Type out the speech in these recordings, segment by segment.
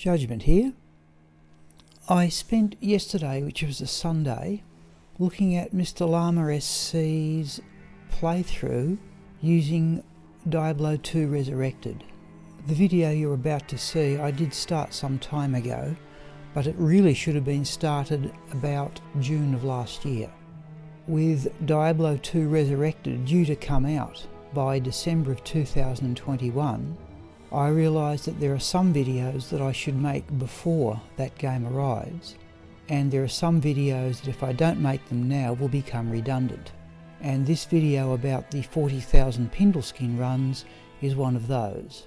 Judgment here. I spent yesterday, which was a Sunday, looking at Mr. Llama SC's playthrough using Diablo 2 Resurrected. The video you're about to see I did start some time ago, but it really should have been started about June of last year. With Diablo 2 Resurrected due to come out by December of 2021, I realised that there are some videos that I should make before that game arrives, and there are some videos that if I don't make them now will become redundant. And this video about the 40,000 Pindleskin runs is one of those.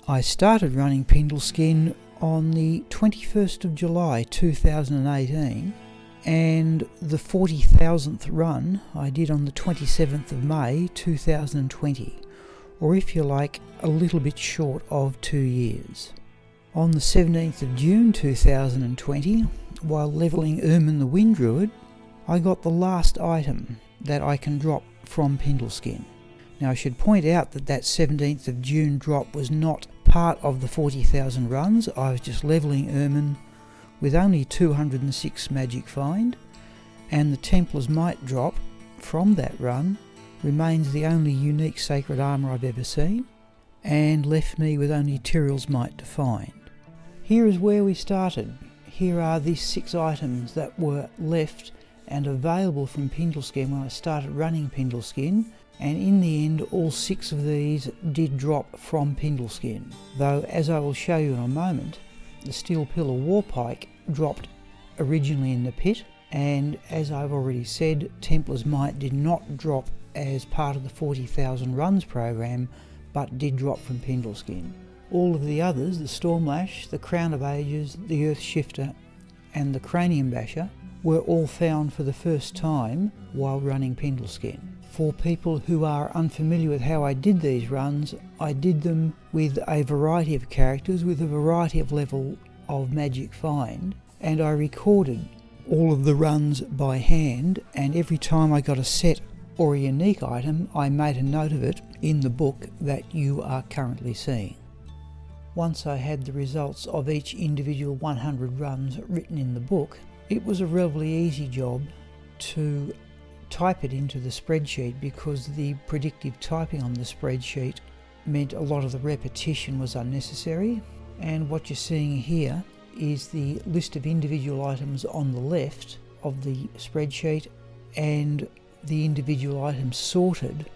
I started running Pindleskin on the 21st of July 2018, and the 40,000th run I did on the 27th of May 2020, or if you like, a little bit short of 2 years. On the 17th of June 2020, while levelling Ermin the Wind Druid, I got the last item that I can drop from Pindleskin. Now I should point out that that 17th of June drop was not part of the 40,000 runs. I was just levelling Ermin with only 206 magic find, and the Templar's Might drop from that run remains the only unique sacred armour I've ever seen, and left me with only Tyrell's Might to find. Here is where we started. Here are the 6 items that were left and available from Pindleskin when I started running Pindleskin, and in the end all 6 of these did drop from Pindleskin, though as I will show you in a moment, the Steel Pillar Warpike dropped originally in the pit, and as I've already said, Templar's Might did not drop as part of the 40,000 runs program, but did drop from Pindleskin. All of the others, the Stormlash, the Crown of Ages, the Earth Shifter and the Cranium Basher, were all found for the first time while running Pindleskin. For people who are unfamiliar with how I did these runs, I did them with a variety of characters, with a variety of level of magic find, and I recorded all of the runs by hand, and every time I got a set or a unique item, I made a note of it in the book that you are currently seeing. Once I had the results of each individual 100 runs written in the book, it was a relatively easy job to type it into the spreadsheet, because the predictive typing on the spreadsheet meant a lot of the repetition was unnecessary. And what you're seeing here is the list of individual items on the left of the spreadsheet, and the individual items sorted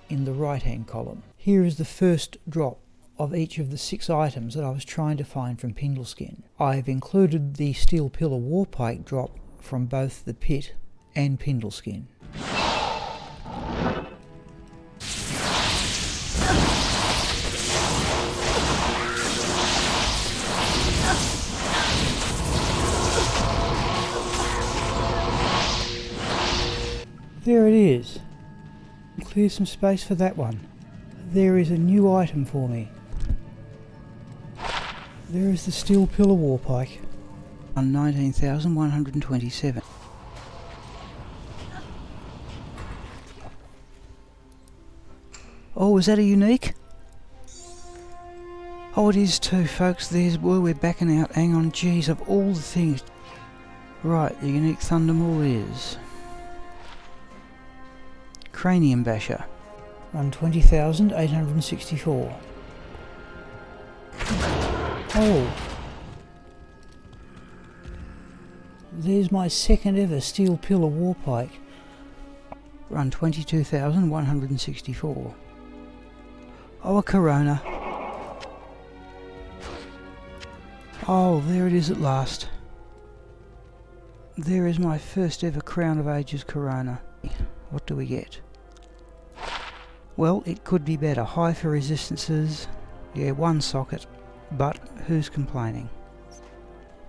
in the right hand column. Here is the first drop of each of the 6 items that I was trying to find from Pindleskin. I've included the Steel Pillar Warpike drop from both the pit and Pindleskin. There it is. Clear some space for that one. There is a new item for me. There is the Steel Pillar Warpike on 19,127. Oh, is that a unique? Oh, it is too, folks. There's where we're backing out. Hang on, geez, of all the things. Right, the unique Thundermaw is Cranium Basher on 20,864. Oh, there's my second ever Steel Pillar Warpike, run 22,164. Oh, a Corona. Oh, there it is at last. There is my first ever Crown of Ages Corona. What do we get? Well, it could be better. High for resistances, yeah, 1 socket, but who's complaining?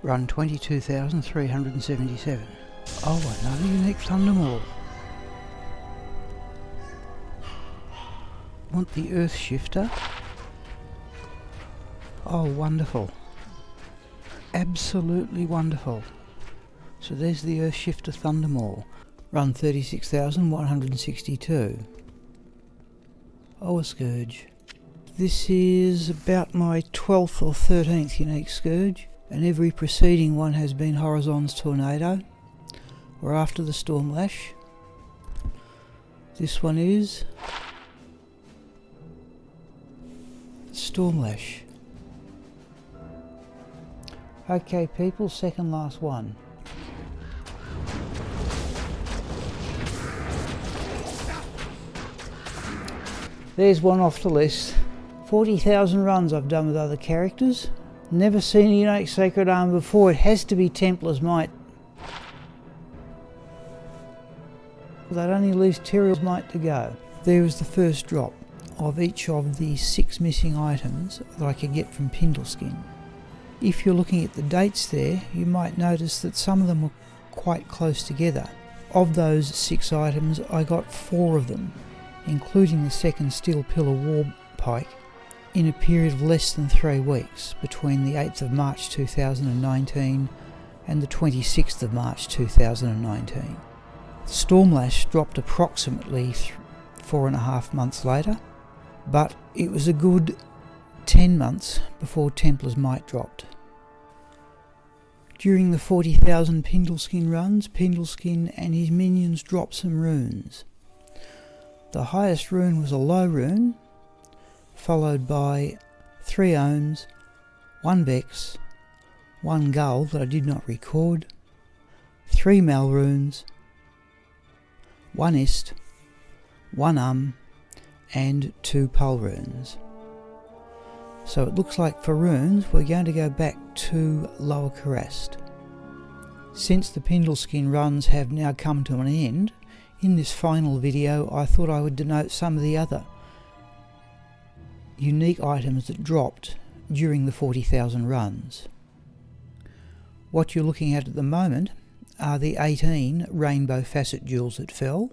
Run 22,377. Oh, another unique Thundermaw. Want the Earth Shifter? Oh, wonderful. Absolutely wonderful. So there's the Earth Shifter Thundermaw. Run 36,162. Oh, a Scourge. This is about my 12th or 13th unique scourge, and every preceding one has been Horizon's Tornado. We're after the Stormlash. This one is Stormlash. Okay people, second last one. There's one off the list. 40,000 runs I've done with other characters. Never seen a unique Sacred Armor before. It has to be Templar's Might. That only leaves Terrier's Might to go. There is the first drop of each of the 6 missing items that I could get from Pindleskin. If you're looking at the dates there, you might notice that some of them were quite close together. Of those 6 items, I got 4 of them, including the second Steel Pillar War Pike, in a period of less than 3 weeks, between the 8th of March 2019 and the 26th of March 2019. The Stormlash dropped approximately 4.5 months later, but it was a good 10 months before Templar's Might dropped. During the 40,000 Pindleskin runs, Pindleskin and his minions dropped some runes. The highest rune was a low rune, followed by 3 Ohms, 1 Vex, 1 Gull that I did not record, 3 Mal runes, 1 Ist, 1 and 2 Pul runes. So it looks like for runes we're going to go back to Lower Karrast. Since the Pindleskin runs have now come to an end, in this final video I thought I would denote some of the other unique items that dropped during the 40,000 runs. What you're looking at the moment are the 18 Rainbow Facet Jewels that fell.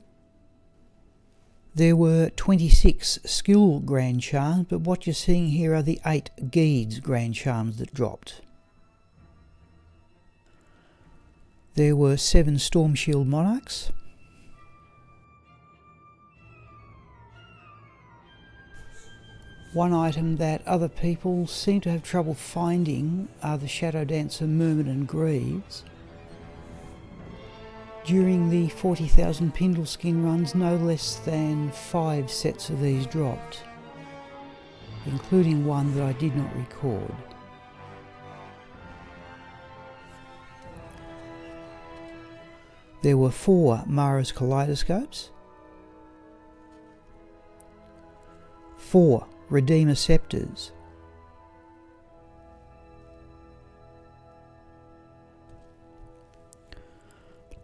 There were 26 Skill Grand Charms, but what you're seeing here are the 8 Geeds Grand Charms that dropped. There were 7 Storm Shield Monarchs. One item that other people seem to have trouble finding are the Shadow Dancer Merman and Greaves. During the 40,000 Pindleskin runs, no less than 5 sets of these dropped, including one that I did not record. There were 4 Mara's Kaleidoscopes, 4 Redeemer Scepters,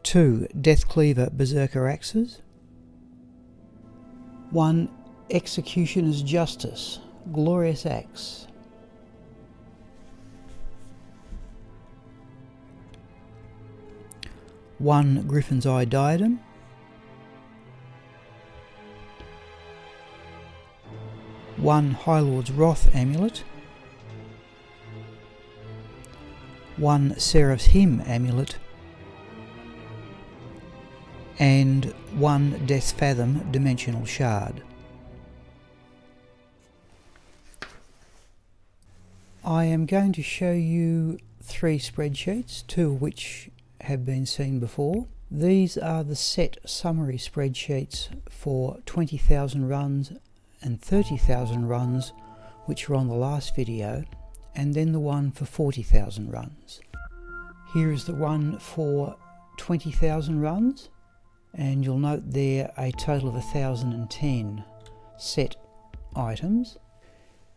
2 Deathcleaver Berserker Axes, 1 Executioner's Justice Glorious Axe, 1 Griffin's Eye Diadem, 1 High Lord's Wrath Amulet, 1 Seraph's Hymn Amulet, and 1 Death's Fathom Dimensional Shard. I am going to show you 3 spreadsheets, 2 of which have been seen before. These are the set summary spreadsheets for 20,000 runs and 30,000 runs, which were on the last video, and then the one for 40,000 runs. Here is the one for 20,000 runs, and you'll note there a total of 1,010 set items.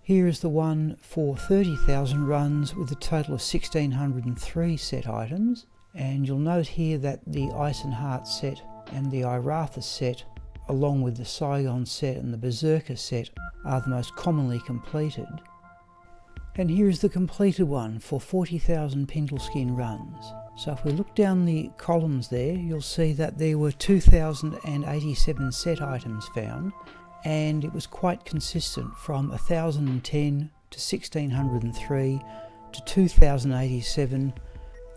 Here is the one for 30,000 runs with a total of 1,603 set items, and you'll note here that the Ice and Heart set and the Iratha set, along with the Saigon set and the Berserker set, are the most commonly completed. And here is the completed one for 40,000 Pindleskin runs. So if we look down the columns there, you'll see that there were 2,087 set items found, and it was quite consistent from 1,010 to 1,603 to 2,087.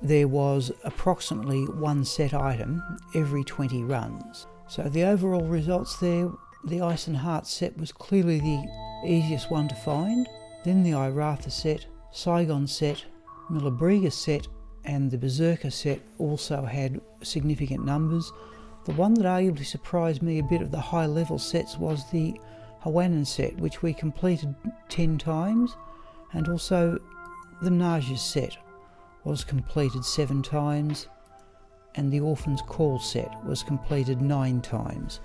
There was approximately 1 set item every 20 runs. So the overall results there the Ice and Heart set was clearly the easiest one to find. Then the Iratha set, Saigon set, Milabriga set and the Berserker set also had significant numbers. The one that arguably surprised me a bit of the high level sets was the Hawanan set, which we completed 10 times, and also the Najas set was completed 7 times, and the Orphan's Call set was completed 9 times.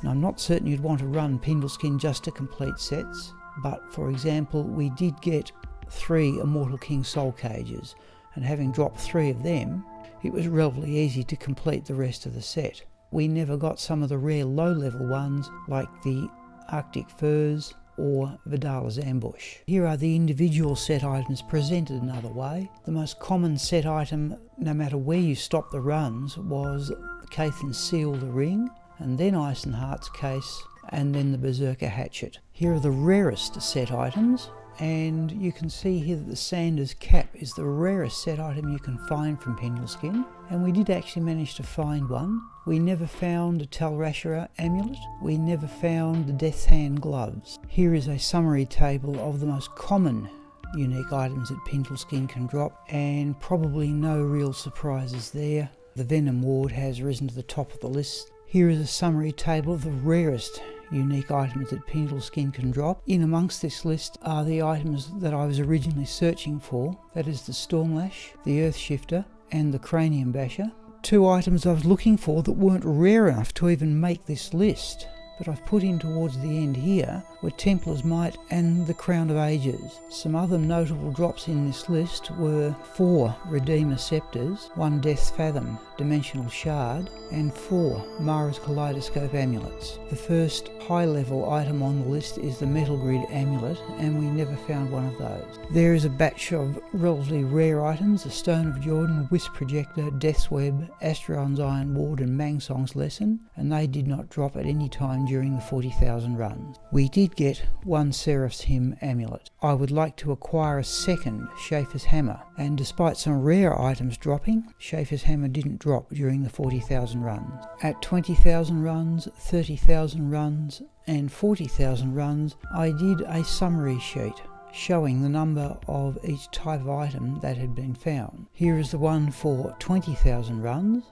Now, I'm not certain you'd want to run Pindleskin just to complete sets, but for example, we did get 3 Immortal King Soul Cages, and having dropped 3 of them, it was relatively easy to complete the rest of the set. We never got some of the rare low-level ones like the Arctic Furs or Vidala's Ambush. Here are the individual set items presented another way. The most common set item, no matter where you stop the runs, was Cathan's Seal, the ring, and then Ice and Heart's case, and then the Berserker hatchet. Here are the rarest set items, and you can see here that the Sanders cap is the rarest set item you can find from Pindleskin, and we did actually manage to find one. We never found a Talrashara amulet. We never found the Death's Hand gloves. Here is a summary table of the most common unique items that Pindleskin can drop, and probably no real surprises there. The Venom Ward has risen to the top of the list. Here is a summary table of the rarest unique items that Pindleskin can drop. In amongst this list are the items that I was originally searching for, that is the Stormlash, the Earthshifter and the Cranium Basher. 2 items I was looking for that weren't rare enough to even make this list, but I've put in towards the end here, were Templar's Might and the Crown of Ages. Some other notable drops in this list were 4 Redeemer Scepters, 1 Death's Fathom Dimensional Shard, and 4 Mara's Kaleidoscope Amulets. The first high-level item on the list is the Metal Grid Amulet, and we never found one of those. There is a batch of relatively rare items: the Stone of Jordan, Wisp Projector, Death's Web, Asteron's Iron Ward and Mangsong's Lesson, and they did not drop at any time during the 40,000 runs. We did get 1 Seraph's Hymn amulet. I would like to acquire a second Schaefer's Hammer, and despite some rare items dropping, Schaefer's Hammer didn't drop during the 40,000 runs. At 20,000 runs, 30,000 runs and 40,000 runs, I did a summary sheet showing the number of each type of item that had been found. Here is the one for 20,000 runs,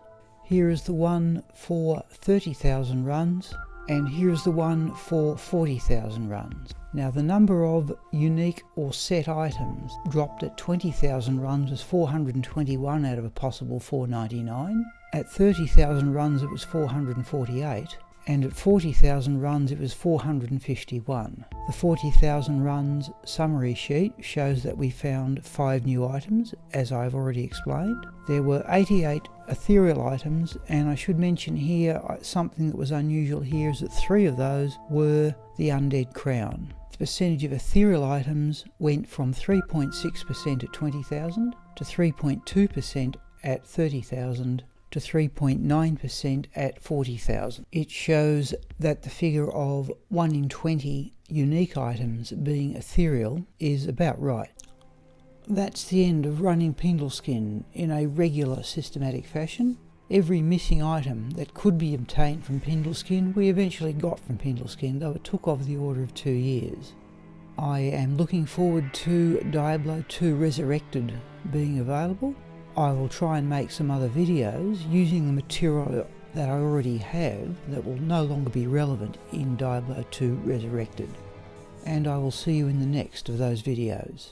here is the one for 30,000 runs, and here's the one for 40,000 runs. Now, the number of unique or set items dropped at 20,000 runs was 421 out of a possible 499. At 30,000 runs it was 448, and at 40,000 runs it was 451. The 40,000 runs summary sheet shows that we found 5 new items, as I've already explained. There were 88 ethereal items, and I should mention here something that was unusual here is that 3 of those were the Undead Crown. The percentage of ethereal items went from 3.6% at 20,000 to 3.2% at 30,000 to 3.9% at 40,000. It shows that the figure of 1 in 20 unique items being ethereal is about right. That's the end of running Pindleskin in a regular systematic fashion. Every missing item that could be obtained from Pindleskin we eventually got from Pindleskin, though it took of the order of 2 years. I am looking forward to Diablo 2 Resurrected being available. I will try and make some other videos using the material that I already have that will no longer be relevant in Diablo 2 Resurrected. And I will see you in the next of those videos.